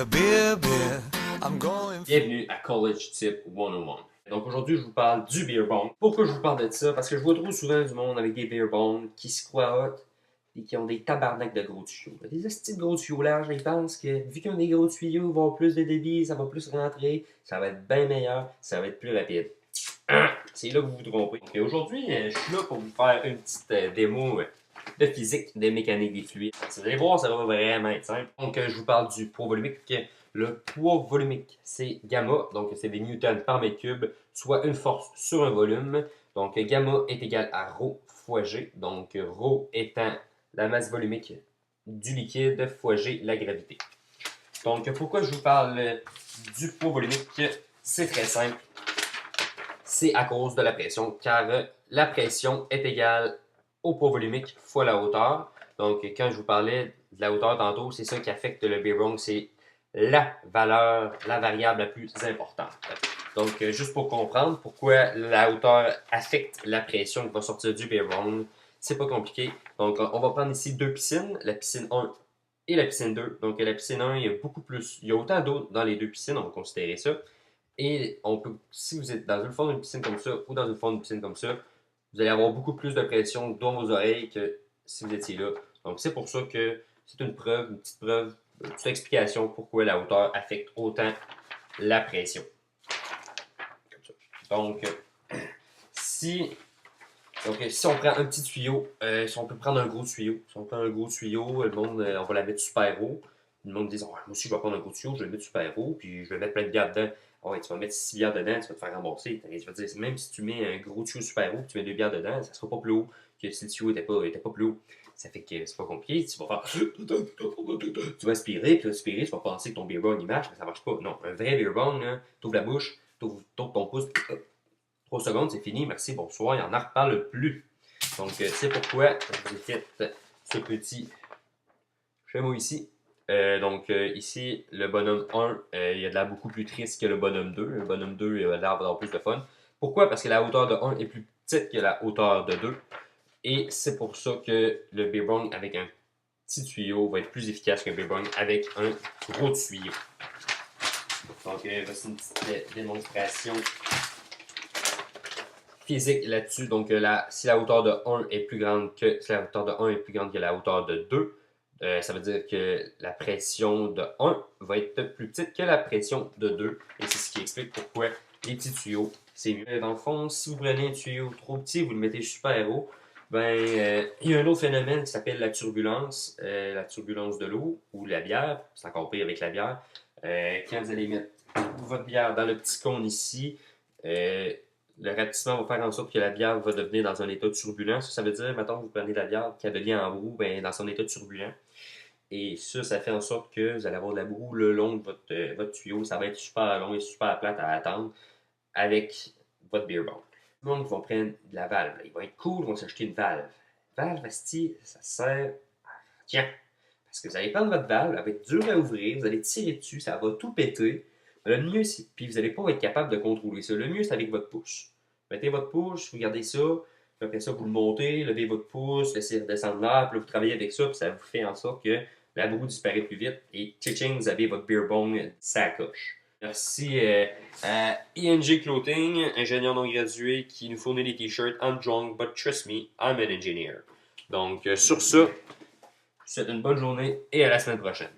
Bienvenue à College Tip 101. Donc aujourd'hui, je vous parle du beer bong. Pourquoi je vous parle de ça? Parce que je vois trop souvent du monde avec des beer bongs qui se croient hot et qui ont des tabarnaks de gros tuyaux. Des estis de gros tuyaux larges, ils pensent que vu qu'ils ont des gros tuyaux, ils vont avoir plus de débit, ça va plus rentrer, ça va être bien meilleur, ça va être plus rapide. C'est là que vous vous trompez. Donc aujourd'hui, je suis là pour vous faire une petite démo de physique, de mécanique des fluides. Vous allez voir, ça va vraiment être simple. Donc je vous parle du poids volumique. Le poids volumique, c'est gamma, donc c'est des newtons par mètre cube, soit une force sur un volume. Donc gamma est égal à rho fois g. Donc rho étant la masse volumique du liquide fois g, la gravité. Donc pourquoi je vous parle du poids volumique? C'est très simple. C'est à cause de la pression, car la pression est égale au poids volumique fois la hauteur. Donc, quand je vous parlais de la hauteur tantôt, c'est ça qui affecte le beer bong, c'est la valeur, la variable la plus importante. Donc, juste pour comprendre pourquoi la hauteur affecte la pression qui va sortir du beer bong, c'est pas compliqué. Donc, on va prendre ici deux piscines, la piscine 1 et la piscine 2. Donc, la piscine 1, il y a beaucoup plus, il y a autant d'eau dans les deux piscines, on va considérer ça. Et on peut, si vous êtes dans le fond d'une piscine comme ça ou dans une fond d'une piscine comme ça, vous allez avoir beaucoup plus de pression dans vos oreilles que si vous étiez là. Donc c'est pour ça que c'est une preuve, une petite explication pourquoi la hauteur affecte autant la pression. Donc si on prend un petit tuyau, si on peut prendre un gros tuyau, si on prend un gros tuyau, le monde, on va la mettre super haut. Le monde dit, oh, moi aussi je vais prendre un gros tuyau, je vais le mettre super haut, puis je vais mettre plein de bières dedans. Oh, tu vas mettre 6 bières dedans, tu vas te faire rembourser. Je veux dire, même si tu mets un gros tuyau super haut, tu mets 2 bières dedans, ça ne sera pas plus haut que si le tuyau n'était pas plus haut. Ça fait que c'est pas compliqué. Tu vas faire. Tu vas aspirer, puis tu vas penser que ton beer bong il marche, mais ça marche pas. Non, un vrai beer bong, tu ouvres la bouche, tu ouvres ton pouce, 3 secondes, c'est fini, merci, bonsoir, il n'en reparle plus. Donc, c'est pourquoi j'ai fait ce petit schéma ici. Ici, le bonhomme 1, il a de l'air beaucoup plus triste que le bonhomme 2. Le bonhomme 2, il a l'air d'avoir plus de fun. Pourquoi? Parce que la hauteur de 1 est plus petite que la hauteur de 2. Et c'est pour ça que le beer bong avec un petit tuyau va être plus efficace qu'un beer bong avec un gros tuyau. Donc, voici une petite démonstration physique là-dessus. Donc, si la hauteur de 1 est plus grande que la hauteur de 2, ça veut dire que la pression de 1 va être plus petite que la pression de 2. Et c'est ce qui explique pourquoi les petits tuyaux, c'est mieux. Dans le fond, si vous prenez un tuyau trop petit, vous le mettez super haut, il y a un autre phénomène qui s'appelle la turbulence de l'eau ou la bière. C'est encore pire avec la bière. Quand vous allez mettre votre bière dans le petit cône ici, le rapetissement va faire en sorte que la bière va devenir dans un état turbulent. Ça veut dire, mettons, vous prenez de la bière qui devient en roue, dans son état turbulent. Et ça fait en sorte que vous allez avoir de la boue le long de votre tuyau. Ça va être super long et super plate à attendre avec votre beer bong. Le monde va prendre de la valve. Ils vont être cool, ils vont s'acheter une valve. Valve, asti, ça sert tiens. Parce que vous allez prendre votre valve, elle va être dure à ouvrir, vous allez tirer dessus, ça va tout péter. Le mieux, puis vous n'allez pas être capable de contrôler ça. Le mieux, c'est avec votre pouce. Mettez votre pouce, regardez ça, puis après ça, vous le montez, levez votre pouce, laissez redescendre l'air, puis là, vous travaillez avec ça, puis ça vous fait en sorte que la boue disparaît plus vite. Et tching, vous avez votre beer bong, ça coche. Merci à ING Clothing, ingénieur non gradué, qui nous fournit des t-shirts I'm drunk, but trust me, I'm an engineer. Donc, sur ça, je vous souhaite une bonne journée et à la semaine prochaine.